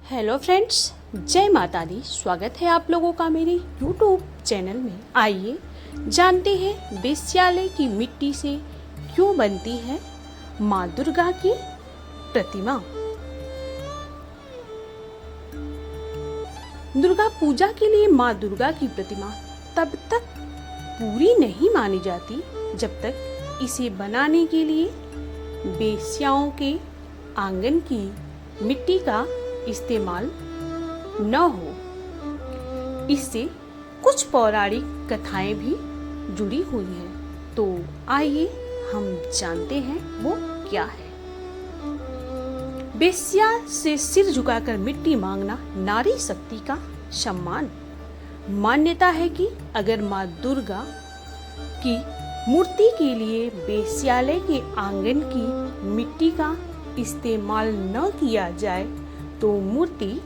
Hello friends, जय माता दी। स्वागत है आप लोगों का मेरे यूट्यूब चैनल में। आइए जानते हैं वेश्यालय की मिट्टी से क्यों बनती है माँ दुर्गा की प्रतिमा। दुर्गा पूजा के लिए माँ दुर्गा की प्रतिमा तब तक पूरी नहीं मानी जाती जब तक इसे बनाने के लिए वेश्याओं के आंगन की मिट्टी का इस्तेमाल न हो। इससे कुछ पौराणिक कथाएं भी जुड़ी हुई हैं, तो आइए हम जानते हैं वो क्या है। वेश्या से सिर झुकाकर मिट्टी मांगना नारी शक्ति का सम्मान। मान्यता है कि अगर माँ दुर्गा की मूर्ति के लिए वेश्यालय के आंगन की मिट्टी का इस्तेमाल न किया जाए तो मूर्ति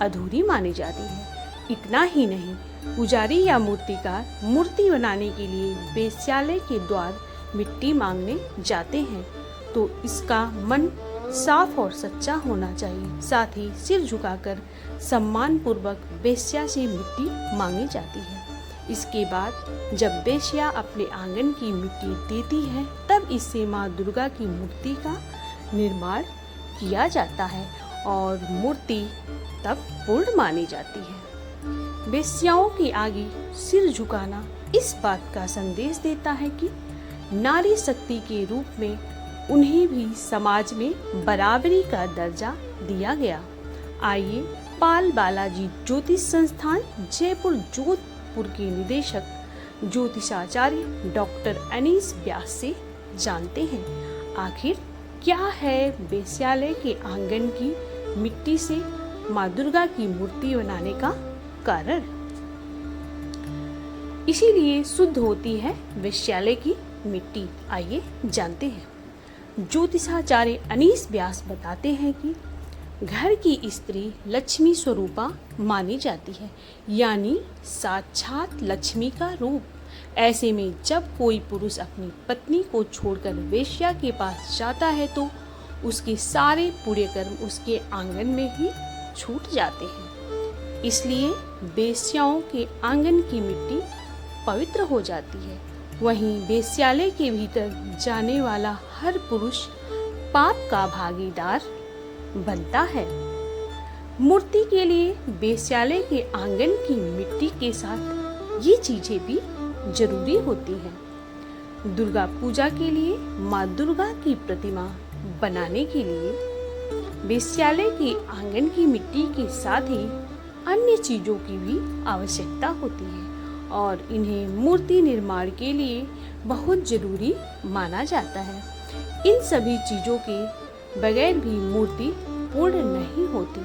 अधूरी मानी जाती है। इतना ही नहीं, पुजारी या मूर्तिकार मूर्ति बनाने के लिए वेश्यालय के द्वार मिट्टी मांगने जाते हैं तो इसका मन साफ और सच्चा होना चाहिए। साथ ही सिर झुकाकर सम्मान पूर्वक वेश्या से मिट्टी मांगी जाती है। इसके बाद जब वेश्या अपने आंगन की मिट्टी देती है तब इससे माँ दुर्गा की मूर्ति का निर्माण किया जाता है और मूर्ति तब पूर्ण मानी जाती है। वेश्याओं के आगे सिर झुकाना इस बात का संदेश देता है कि नारी शक्ति के रूप में उन्हें भी समाज में बराबरी का दर्जा दिया गया। आइए पाल बालाजी ज्योतिष संस्थान जयपुर जोधपुर के निदेशक ज्योतिषाचार्य डॉक्टर अनीस व्यास से जानते हैं आखिर क्या है वेश्यालय के आंगन की मिट्टी से माँ दुर्गा की मूर्ति बनाने का कारण। इसीलिए शुद्ध होती है वेश्यालय की मिट्टी। आइए जानते हैं। ज्योतिषाचार्य अनीस व्यास बताते हैं कि घर की स्त्री लक्ष्मी स्वरूपा मानी जाती है, यानी साक्षात लक्ष्मी का रूप। ऐसे में जब कोई पुरुष अपनी पत्नी को छोड़कर वेश्या के पास जाता है तो उसके सारे पुण्य कर्म उसके आंगन में ही छूट जाते हैं। इसलिए वेश्याओं के आंगन की मिट्टी पवित्र हो जाती है। वहीं वेश्यालय के भीतर जाने वाला हर पुरुष पाप का भागीदार बनता है। मूर्ति के लिए वेश्यालय के आंगन की मिट्टी के साथ ये चीजें भी जरूरी होती हैं। दुर्गा पूजा के लिए माँ दुर्गा की प्रतिमा बनाने के लिए वेश्यालय के आंगन की मिट्टी के साथ ही अन्य चीजों की भी आवश्यकता होती है और इन्हें मूर्ति निर्माण के लिए बहुत जरूरी माना जाता है। इन सभी चीजों के बगैर भी मूर्ति पूर्ण नहीं होती।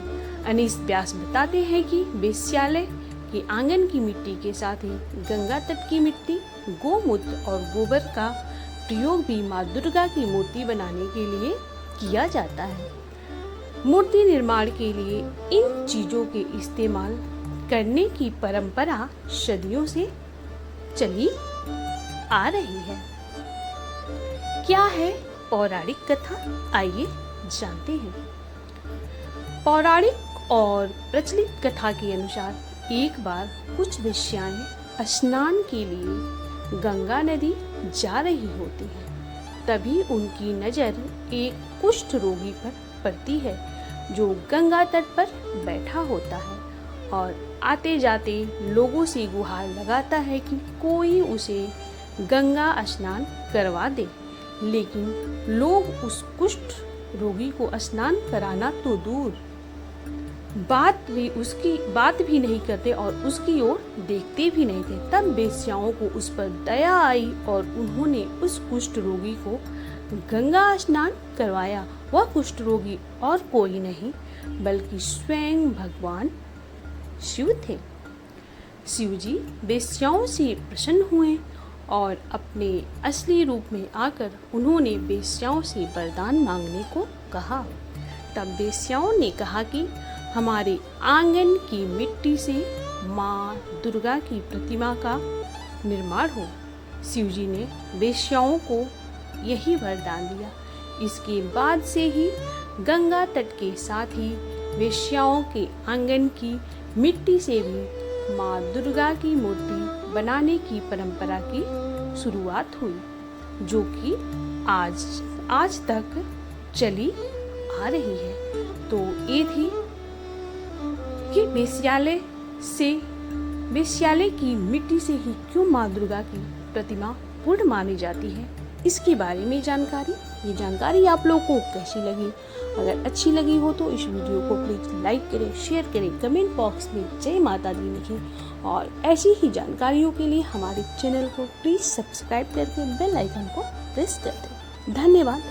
अनीस व्यास बताते हैं कि वेश्यालय के आंगन की मिट्टी के साथ ही गंगा तट की मिट्टी, गोमूत्र और गोबर का प्रयोग भी माँ दुर्गा की मूर्ति बनाने के लिए किया जाता है। मूर्ति निर्माण के लिए इन चीजों के इस्तेमाल करने की परंपरा सदियों से चली आ रही है। क्या है पौराणिक कथा, आइए जानते हैं। पौराणिक और प्रचलित कथा के अनुसार एक बार कुछ वेश्याएं स्नान के लिए गंगा नदी जा रही होती हैं। तभी उनकी नजर एक कुष्ठ रोगी पर पड़ती है जो गंगा तट पर बैठा होता है और आते जाते लोगों से गुहार लगाता है कि कोई उसे गंगा स्नान करवा दे। लेकिन लोग उस कुष्ठ रोगी को स्नान कराना तो दूर बात भी नहीं करते और उसकी ओर देखते भी नहीं थे। तब वेश्याओं को उस पर दया आई और उन्होंने उस कुष्ठ रोगी को गंगा स्नान करवाया। वह कुष्ठ रोगी और कोई नहीं बल्कि स्वयं भगवान शिव थे। शिव जी वेश्याओं से प्रसन्न हुए और अपने असली रूप में आकर उन्होंने वेश्याओं से वरदान मांगने को कहा। तब वेश्याओं ने कहा कि हमारे आंगन की मिट्टी से माँ दुर्गा की प्रतिमा का निर्माण हो। शिव जी ने वेश्याओं को यही वरदान दिया। इसके बाद से ही गंगा तट के साथ ही वेश्याओं के आंगन की मिट्टी से भी माँ दुर्गा की मूर्ति बनाने की परंपरा की शुरुआत हुई, जो कि आज तक चली आ रही है। तो ये थी कि वेश्यालय की मिट्टी से ही क्यों माँ दुर्गा की प्रतिमा पूर्ण मानी जाती है, इसके बारे में जानकारी। ये जानकारी आप लोगों को कैसी लगी? अगर अच्छी लगी हो तो इस वीडियो को प्लीज़ लाइक करें, शेयर करें, कमेंट बॉक्स में जय माता दी लिखें और ऐसी ही जानकारियों के लिए हमारे चैनल को प्लीज़ सब्सक्राइब करके बेल आइकन को प्रेस कर दें। धन्यवाद।